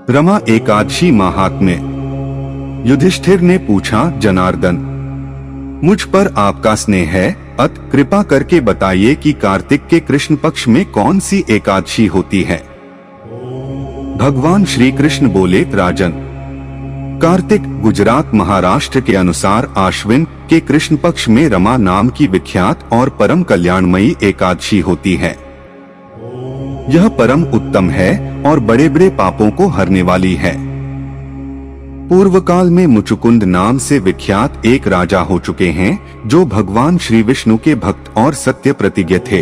रमा एकादशी महात्म्य। युधिष्ठिर ने पूछा, जनार्दन, मुझ पर आपका स्नेह है, अत कृपा करके बताइए कि कार्तिक के कृष्ण पक्ष में कौन सी एकादशी होती है। भगवान श्री कृष्ण बोले, राजन, कार्तिक गुजरात महाराष्ट्र के अनुसार आश्विन के कृष्ण पक्ष में रमा नाम की विख्यात और परम कल्याणमयी एकादशी होती है। यह परम उत्तम है और बड़े बड़े पापों को हरने वाली है। पूर्व काल में मुचुकुंद नाम से विख्यात एक राजा हो चुके हैं, जो भगवान श्री विष्णु के भक्त और सत्य प्रतिज्ञ थे।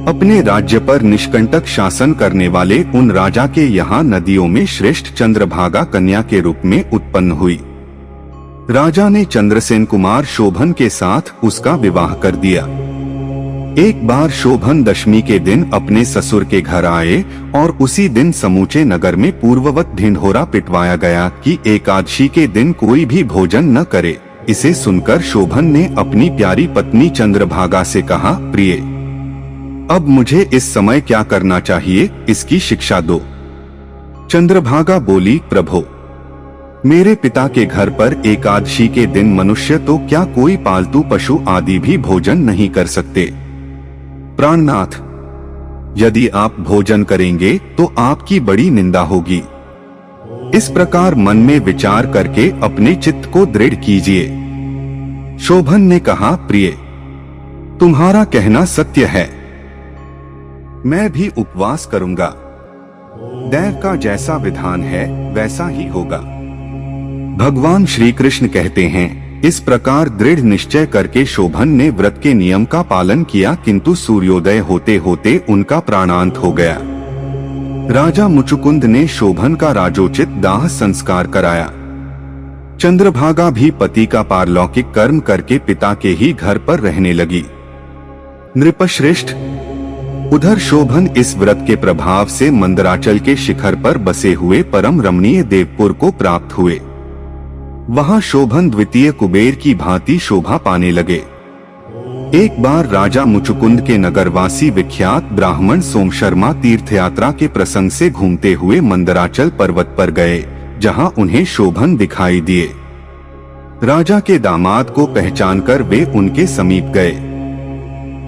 अपने राज्य पर निष्कंटक शासन करने वाले उन राजा के यहाँ नदियों में श्रेष्ठ चंद्रभागा कन्या के रूप में उत्पन्न हुई। राजा ने चंद्रसेन कुमार शोभन के साथ उसका विवाह कर दिया। एक बार शोभन दशमी के दिन अपने ससुर के घर आए और उसी दिन समूचे नगर में पूर्ववत ढिंढोरा पिटवाया गया कि एकादशी के दिन कोई भी भोजन न करे। इसे सुनकर शोभन ने अपनी प्यारी पत्नी चंद्रभागा से कहा, प्रिय, अब मुझे इस समय क्या करना चाहिए, इसकी शिक्षा दो। चंद्रभागा बोली, प्रभो, मेरे पिता के घर पर एकादशी के दिन मनुष्य तो क्या कोई पालतू पशु आदि भी भोजन नहीं कर सकते। प्राणनाथ, यदि आप भोजन करेंगे तो आपकी बड़ी निंदा होगी। इस प्रकार मन में विचार करके अपने चित्त को दृढ़ कीजिए। शोभन ने कहा, प्रिय, तुम्हारा कहना सत्य है, मैं भी उपवास करूंगा। दैव का जैसा विधान है वैसा ही होगा। भगवान श्री कृष्ण कहते हैं, इस प्रकार दृढ़ निश्चय करके शोभन ने व्रत के नियम का पालन किया, किंतु सूर्योदय होते होते उनका प्राणांत हो गया। राजा मुचुकुंद ने शोभन का राजोचित दाह संस्कार कराया। चंद्रभागा भी पति का पारलौकिक कर्म करके पिता के ही घर पर रहने लगी। नृपश्रेष्ठ, उधर शोभन इस व्रत के प्रभाव से मंदराचल के शिखर पर बसे हुए परम रमणीय देवपुर को प्राप्त हुए। वहां शोभन द्वितीय कुबेर की भांति शोभा पाने लगे। एक बार राजा मुचुकुंद के नगरवासी विख्यात ब्राह्मण सोमशर्मा तीर्थयात्रा के प्रसंग से घूमते हुए मंदराचल पर्वत पर गए, जहां उन्हें शोभन दिखाई दिए। राजा के दामाद को पहचानकर वे उनके समीप गए।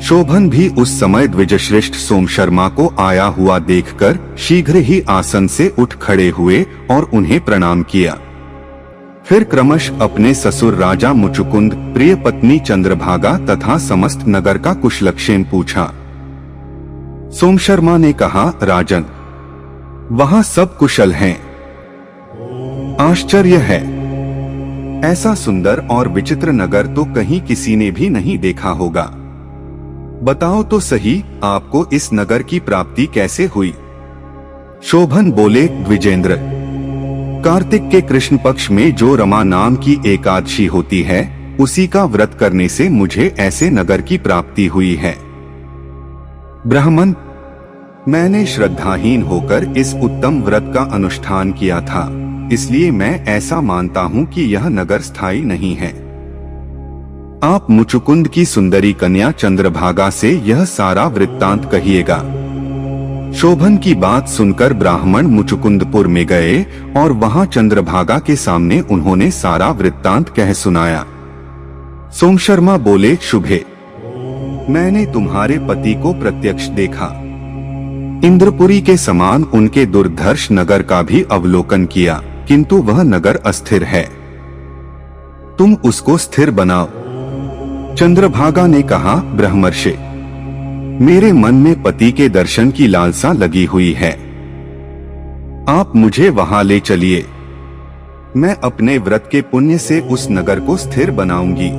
शोभन भी उस समय द्विजश्रेष्ठ सोमशर्मा को आया हुआ देखकर शीघ्र ही आसन से उठ खड़े हुए और उन्हें प्रणाम किया। फिर क्रमश अपने ससुर राजा मुचुकुंद, प्रिय पत्नी चंद्रभागा तथा समस्त नगर का कुशलक्षेम पूछा। सोमशर्मा ने कहा, राजन, वहां सब कुशल हैं। आश्चर्य है, ऐसा सुंदर और विचित्र नगर तो कहीं किसी ने भी नहीं देखा होगा। बताओ तो सही, आपको इस नगर की प्राप्ति कैसे हुई। शोभन बोले, द्विजेंद्र, कार्तिक के कृष्ण पक्ष में जो रमा नाम की एकादशी होती है, उसी का व्रत करने से मुझे ऐसे नगर की प्राप्ति हुई है। ब्राह्मण, मैंने श्रद्धाहीन होकर इस उत्तम व्रत का अनुष्ठान किया था, इसलिए मैं ऐसा मानता हूँ कि यह नगर स्थायी नहीं है। आप मुचुकुंद की सुंदरी कन्या चंद्रभागा से यह सारा वृत्तांत कहिएगा। शोभन की बात सुनकर ब्राह्मण मुचुकुंदपुर में गए और वहां चंद्रभागा के सामने उन्होंने सारा वृत्तांत कह सुनाया। सोमशर्मा बोले, शुभे, मैंने तुम्हारे पति को प्रत्यक्ष देखा। इंद्रपुरी के समान उनके दुर्धर्ष नगर का भी अवलोकन किया, किंतु वह नगर अस्थिर है। तुम उसको स्थिर बनाओ। चंद्रभागा ने कहा, ब्रह्मर्षि, मेरे मन में पति के दर्शन की लालसा लगी हुई है। आप मुझे वहां ले चलिए। मैं अपने व्रत के पुण्य से उस नगर को स्थिर बनाऊंगी।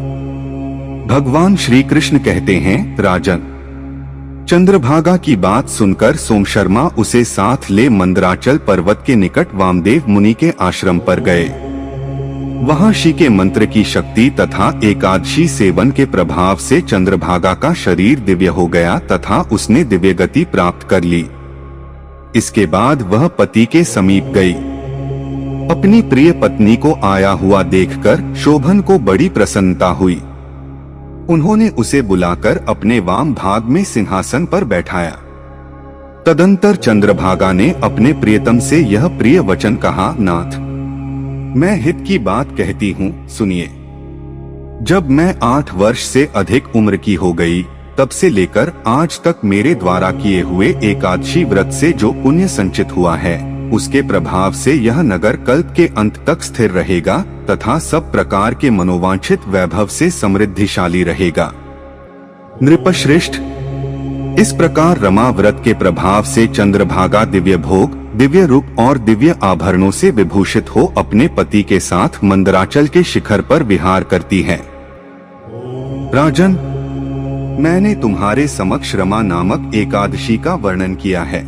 भगवान श्री कृष्ण कहते हैं, राजन, चंद्रभागा की बात सुनकर सोमशर्मा उसे साथ ले मंदराचल पर्वत के निकट वामदेव मुनि के आश्रम पर गए। वहां शी के मंत्र की शक्ति तथा एकादशी सेवन के प्रभाव से चंद्रभागा का शरीर दिव्य हो गया तथा उसने दिव्य गति प्राप्त कर ली। इसके बाद वह पति के समीप गई। अपनी प्रिय पत्नी को आया हुआ देखकर शोभन को बड़ी प्रसन्नता हुई। उन्होंने उसे बुलाकर अपने वाम भाग में सिंहासन पर बैठाया। तदंतर चंद्रभागा ने अपने प्रियतम से यह प्रिय वचन कहा, नाथ, मैं हित की बात कहती हूँ, सुनिए। जब मैं 8 वर्ष से अधिक उम्र की हो गई, तब से लेकर आज तक मेरे द्वारा किए हुए एकादशी व्रत से जो पुण्य संचित हुआ है, उसके प्रभाव से यह नगर कल्प के अंत तक स्थिर रहेगा तथा सब प्रकार के मनोवांछित वैभव से समृद्धिशाली रहेगा। नृपश्रेष्ठ, इस प्रकार रमा व्रत के प्रभाव से चंद्रभागा दिव्य भोग, दिव्य रूप और दिव्य आभरणों से विभूषित हो अपने पति के साथ मंदराचल के शिखर पर विहार करती है। राजन, मैंने तुम्हारे समक्ष रमा नामक एकादशी का वर्णन किया है।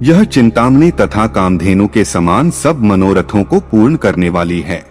यह चिंतामणि तथा कामधेनु के समान सब मनोरथों को पूर्ण करने वाली है।